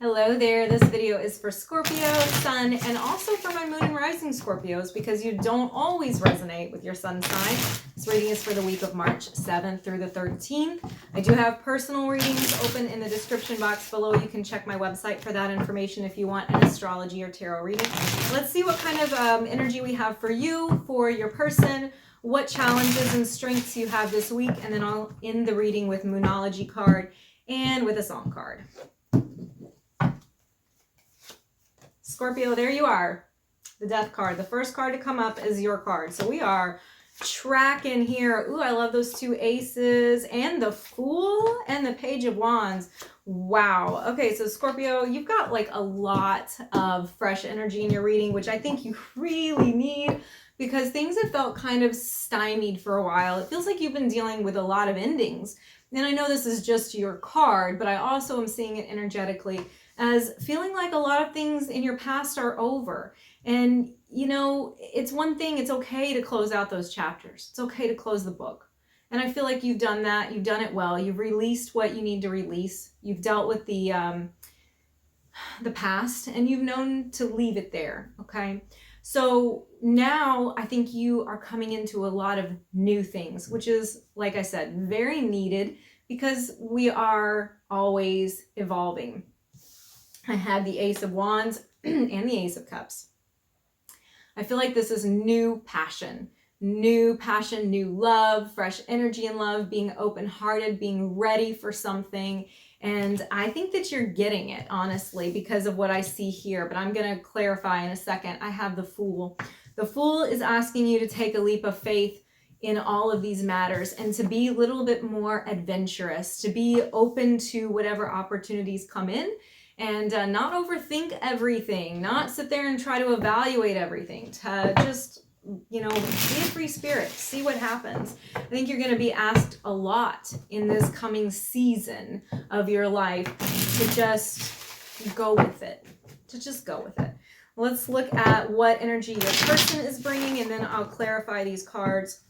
Hello there, this video is for Scorpio, Sun, and also for my Moon and Rising Scorpios because you don't always resonate with your Sun sign. This reading is for the week of March 7th through the 13th. I do have personal readings open in the description box below. You can check my website for that information if you want an astrology or tarot reading. Let's see what kind of energy we have for you, for your person, what challenges and strengths you have this week, and then I'll end the reading with Moonology card and with a song card. Scorpio, there you are, the Death card. The first card to come up is your card. So we are tracking here. Ooh, I love those two aces and the Fool and the Page of Wands. Wow. Okay, so Scorpio, you've got like a lot of fresh energy in your reading, which I think you really need because things have felt kind of stymied for a while. It feels like you've been dealing with a lot of endings. And I know this is just your card, but I also am seeing it energetically as feeling like a lot of things in your past are over. And, you know, it's one thing, it's okay to close out those chapters. It's okay to close the book. And I feel like you've done that. You've done it well. You've released what you need to release. You've dealt with the past, and you've known to leave it there, okay? So now I think you are coming into a lot of new things, which is, like I said, very needed because we are always evolving. I had the Ace of Wands and the Ace of Cups. I feel like this is new passion, new love, fresh energy in love, being open-hearted, being ready for something. And I think that you're getting it, honestly, because of what I see here. But I'm going to clarify in a second. I have the Fool. The Fool is asking you to take a leap of faith in all of these matters and to be a little bit more adventurous, to be open to whatever opportunities come in. And not overthink everything, not sit there and try to evaluate everything, to just, you know, be a free spirit, see what happens. I think you're going to be asked a lot in this coming season of your life to just go with it, Let's look at what energy your person is bringing, and then I'll clarify these cards.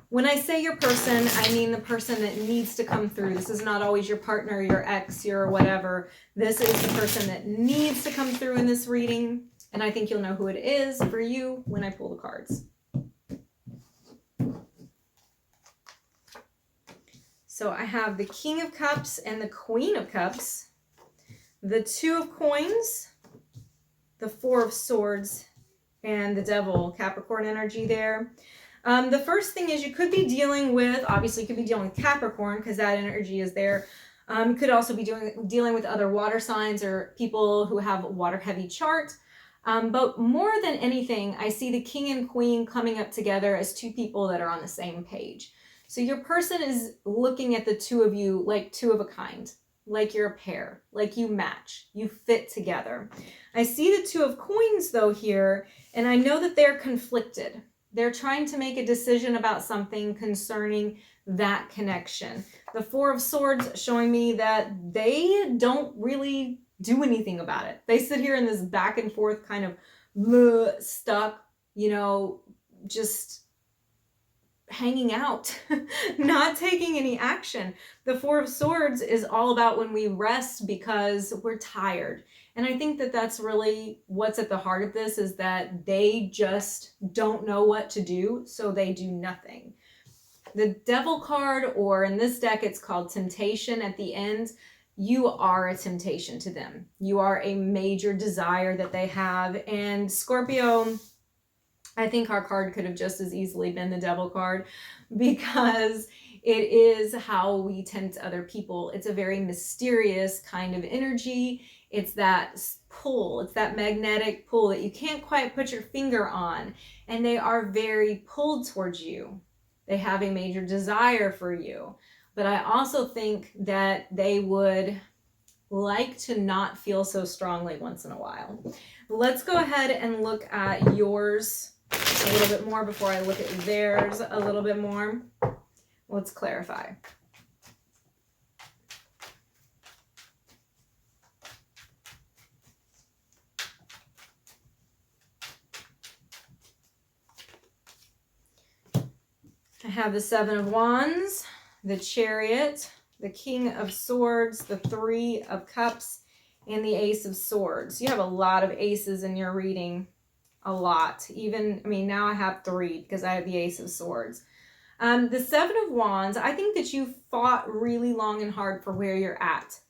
When I say your person, I mean the person that needs to come through. This is not always your partner, your ex, your whatever. This is the person that needs to come through in this reading. And I think you'll know who it is for you when I pull the cards. So I have the King of Cups and the Queen of Cups, the Two of Coins, the Four of Swords, and the Devil, Capricorn energy there. The first thing is you could be dealing with, obviously you could be dealing with Capricorn because that energy is there. You could also be dealing with other water signs or people who have a water heavy chart. But more than anything, I see the King and Queen coming up together as two people that are on the same page. So your person is looking at the two of you like two of a kind, like you're a pair, like you match, you fit together. I see the Two of Coins though here, and I know that they're conflicted. They're trying to make a decision about something concerning that connection. The Four of Swords showing me that they don't really do anything about it. They sit here in this back and forth kind of stuck, you know, just hanging out, not taking any action. The Four of Swords is all about when we rest because we're tired. And I think that that's really what's at the heart of this, is that they just don't know what to do, so they do nothing. The Devil card, or in this deck it's called Temptation at the end, you are a temptation to them. You are a major desire that they have. And Scorpio, I think our card could have just as easily been the Devil card because it is how we tempt other people. It's a very mysterious kind of energy. It's that pull, it's that magnetic pull that you can't quite put your finger on. And they are very pulled towards you. They have a major desire for you. But I also think that they would like to not feel so strongly once in a while. Let's go ahead and look at yours a little bit more before I look at theirs a little bit more. Let's clarify. I have the Seven of Wands, the Chariot, the King of Swords, the Three of Cups, and the Ace of Swords. You have a lot of aces in your reading. A lot. Even, I mean, now I have 3 because I have the Ace of Swords. The Seven of Wands, I think that you fought really long and hard for where you're at.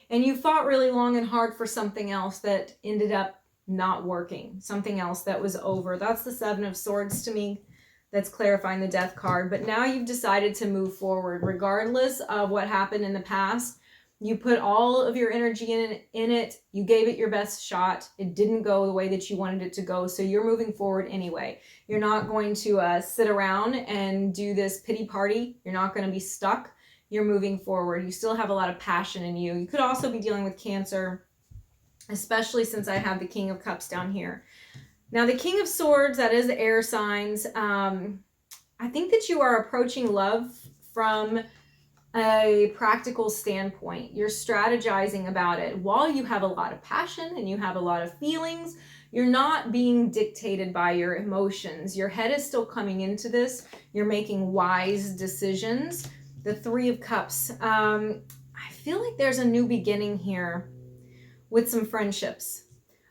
And you fought really long and hard for something else that ended up not working. Something else that was over. That's the Seven of Swords to me. That's clarifying the Death card. But now you've decided to move forward. Regardless of what happened in the past, you put all of your energy in it. You gave it your best shot. It didn't go the way that you wanted it to go. So you're moving forward anyway. You're not going to sit around and do this pity party. You're not going to be stuck. You're moving forward. You still have a lot of passion in you. You could also be dealing with Cancer, especially since I have the King of Cups down here. Now, the King of Swords, that is the air signs. I think that you are approaching love from a practical standpoint. You're strategizing about it. While you have a lot of passion and you have a lot of feelings, you're not being dictated by your emotions. Your head is still coming into this. You're making wise decisions. The Three of Cups. I feel like there's a new beginning here with some friendships.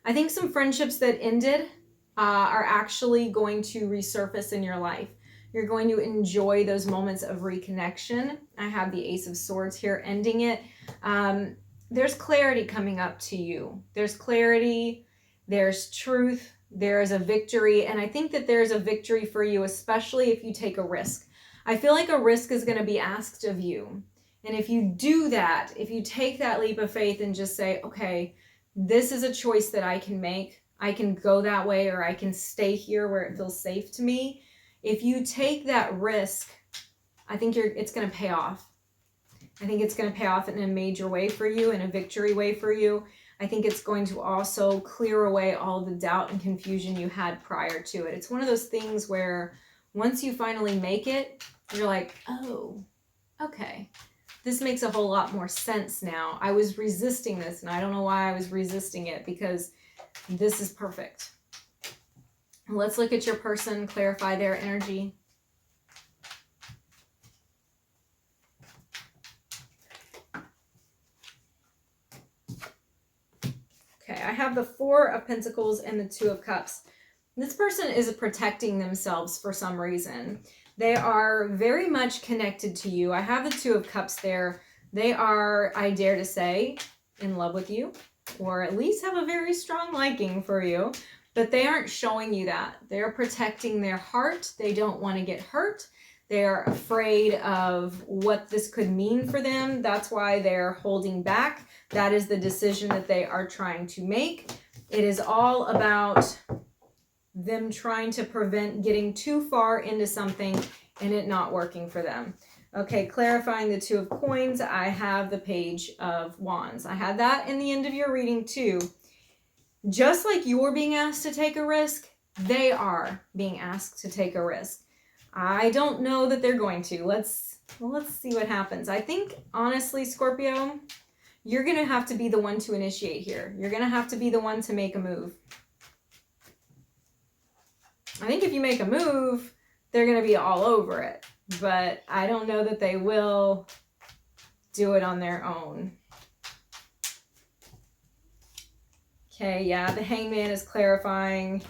I think some friendships that ended are actually going to resurface in your life. You're going to enjoy those moments of reconnection. I have the Ace of Swords here ending it. There's clarity coming up to you. There's clarity, there's truth, there's a victory. And I think that there's a victory for you, especially if you take a risk. I feel like a risk is going to be asked of you. And if you do that, if you take that leap of faith and just say, okay, this is a choice that I can make. I can go that way, or I can stay here where it feels safe to me. If you take that risk, I think it's going to pay off. I think it's going to pay off in a major way for you, in a victory way for you. I think it's going to also clear away all the doubt and confusion you had prior to it. It's one of those things where once you finally make it, you're like, oh, okay. This makes a whole lot more sense now. I was resisting this, and I don't know why I was resisting it, because this is perfect. Let's look at your person, clarify their energy. Okay, I have the Four of Pentacles and the Two of Cups. This person is protecting themselves for some reason. They are very much connected to you. I have the Two of Cups there. They are, I dare to say, in love with you, or at least have a very strong liking for you. But they aren't showing you that. They're protecting their heart. They don't want to get hurt. They're afraid of what this could mean for them. That's why they're holding back. That is the decision that they are trying to make. It is all about them trying to prevent getting too far into something and it not working for them. Okay, clarifying the Two of Coins, I have the Page of Wands. I had that in the end of your reading too. Just like you're being asked to take a risk, they are being asked to take a risk. I don't know that they're going to. Let's see what happens. I think, honestly, Scorpio, you're going to have to be the one to initiate here. You're going to have to be the one to make a move. I think if you make a move, they're going to be all over it. But I don't know that they will do it on their own. Okay, yeah, the Hangman is clarifying.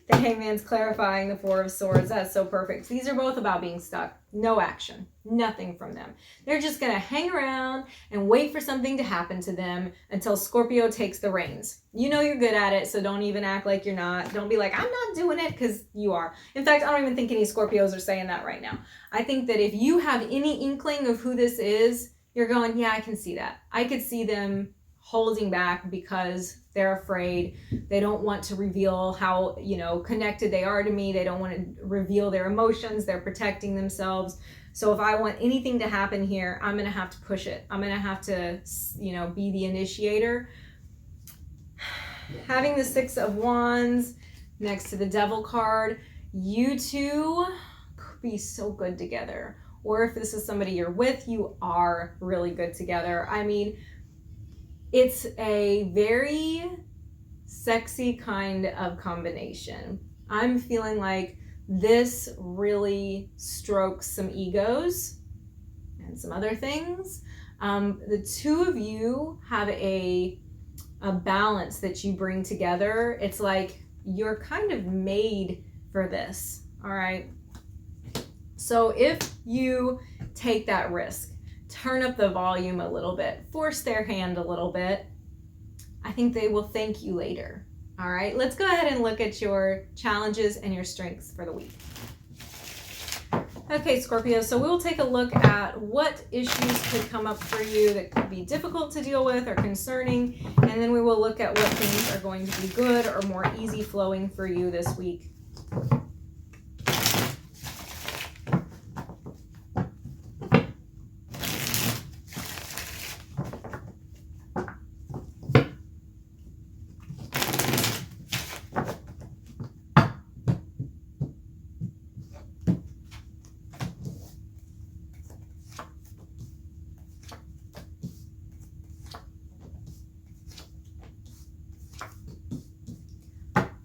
The Hangman's clarifying the Four of Swords. That's so perfect. These are both about being stuck. No action. Nothing from them. They're just going to hang around and wait for something to happen to them until Scorpio takes the reins. You know you're good at it, so don't even act like you're not. Don't be like, I'm not doing it, because you are. In fact, I don't even think any Scorpios are saying that right now. I think that if you have any inkling of who this is, you're going, yeah, I can see that. I could see them holding back because they're afraid. They don't want to reveal how, connected they are to me. They don't want to reveal their emotions. They're protecting themselves. So if I want anything to happen here, I'm going to have to push it. I'm going to have to, be the initiator. Having the Six of Wands next to the Devil card, you two could be so good together. Or if this is somebody you're with, you are really good together. I mean, it's a very sexy kind of combination. I'm feeling like this really strokes some egos and some other things. The two of you have a a balance that you bring together. It's like you're kind of made for this, all right? So if you take that risk, turn up the volume a little bit, force their hand a little bit, I think they will thank you later. All right, let's go ahead and look at your challenges and your strengths for the week. Okay, Scorpio, so we'll take a look at what issues could come up for you that could be difficult to deal with or concerning, and then we will look at what things are going to be good or more easy flowing for you this week.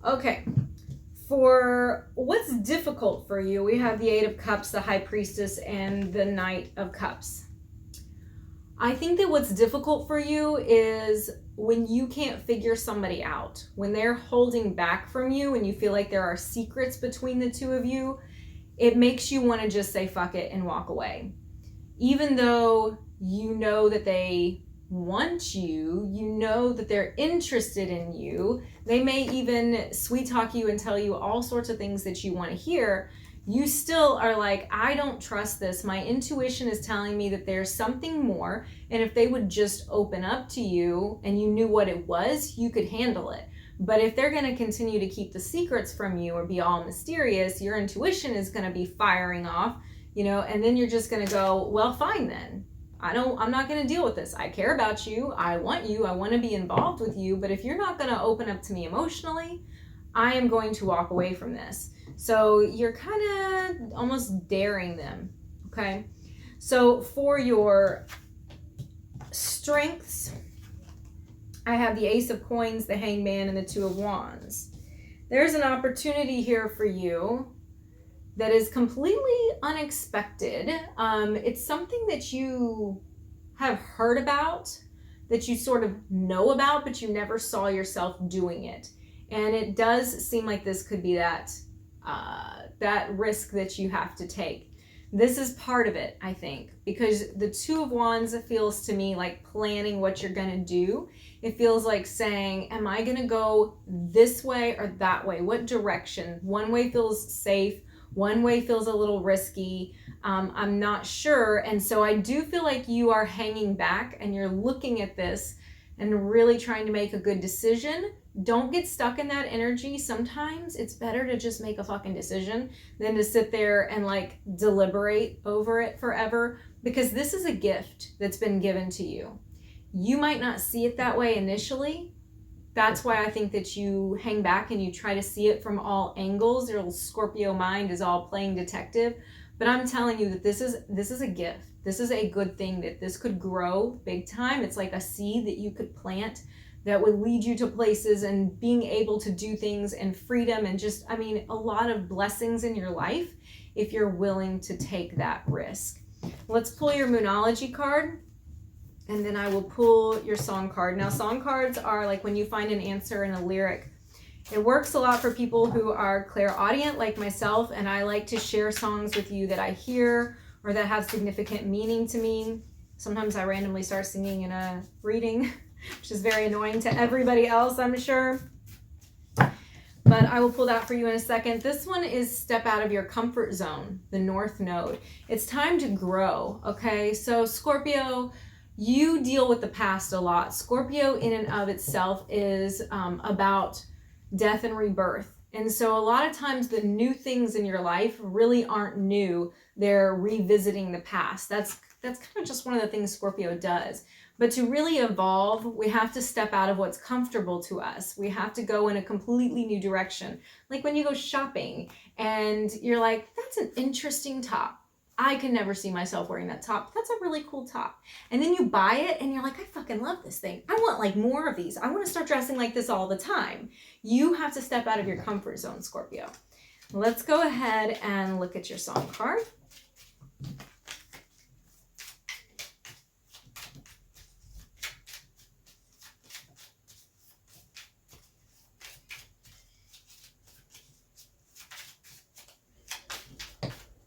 Okay, for what's difficult for you, we have the Eight of Cups, the High Priestess, and the Knight of Cups. I think that what's difficult for you is when you can't figure somebody out, when they're holding back from you and you feel like there are secrets between the two of you, it makes you want to just say fuck it and walk away. Even though you know that they want you, you know that they're interested in you, they may even sweet talk you and tell you all sorts of things that you want to hear, you still are like, I don't trust this. My intuition is telling me that there's something more, and if they would just open up to you and you knew what it was, you could handle it. But if they're going to continue to keep the secrets from you or be all mysterious, your intuition is going to be firing off, and then you're just going to go, well, fine then. I'm not going to deal with this. I care about you. I want you. I want to be involved with you. But if you're not going to open up to me emotionally, I am going to walk away from this. So you're kind of almost daring them. Okay. So for your strengths, I have the Ace of Coins, the Hangman, and the Two of Wands. There's an opportunity here for you that is completely unexpected. It's something that you have heard about, that you sort of know about, but you never saw yourself doing it. And it does seem like this could be that risk that you have to take. This is part of it, I think, because the Two of Wands feels to me like planning what you're gonna do. It feels like saying, am I gonna go this way or that way? What direction? One way feels safe, one way feels a little risky. I'm not sure. And so I do feel like you are hanging back and you're looking at this and really trying to make a good decision. Don't get stuck in that energy. Sometimes it's better to just make a fucking decision than to sit there and like deliberate over it forever, because this is a gift that's been given to you. You might not see it that way initially. That's why I think that you hang back and you try to see it from all angles. Your little Scorpio mind is all playing detective. But I'm telling you that this is a gift. This is a good thing, that this could grow big time. It's like a seed that you could plant that would lead you to places and being able to do things and freedom and just, a lot of blessings in your life if you're willing to take that risk. Let's pull your Moonology card. And then I will pull your song card. Now, song cards are like when you find an answer in a lyric. It works a lot for people who are clairaudient like myself, and I like to share songs with you that I hear or that have significant meaning to me. Sometimes I randomly start singing in a reading, which is very annoying to everybody else, I'm sure. But I will pull that for you in a second. This one is step out of your comfort zone, the North Node. It's time to grow, okay? So Scorpio, you deal with the past a lot. Scorpio in and of itself is about death and rebirth. And so a lot of times the new things in your life really aren't new. They're revisiting the past. That's kind of just one of the things Scorpio does. But to really evolve, we have to step out of what's comfortable to us. We have to go in a completely new direction. Like when you go shopping and you're like, that's an interesting top. I can never see myself wearing that top. That's a really cool top. And then you buy it and you're like, I fucking love this thing. I want like more of these. I want to start dressing like this all the time. You have to step out of your comfort zone, Scorpio. Let's go ahead and look at your song card.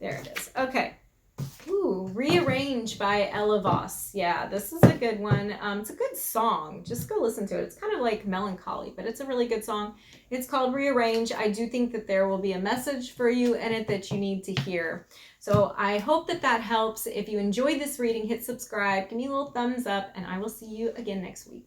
There it is. Okay. Ooh, Rearrange by Ella Voss. Yeah, this is a good one. It's a good song. Just go listen to it. It's kind of like melancholy, but it's a really good song. It's called Rearrange. I do think that there will be a message for you in it that you need to hear. So I hope that that helps. If you enjoyed this reading, hit subscribe, give me a little thumbs up, and I will see you again next week.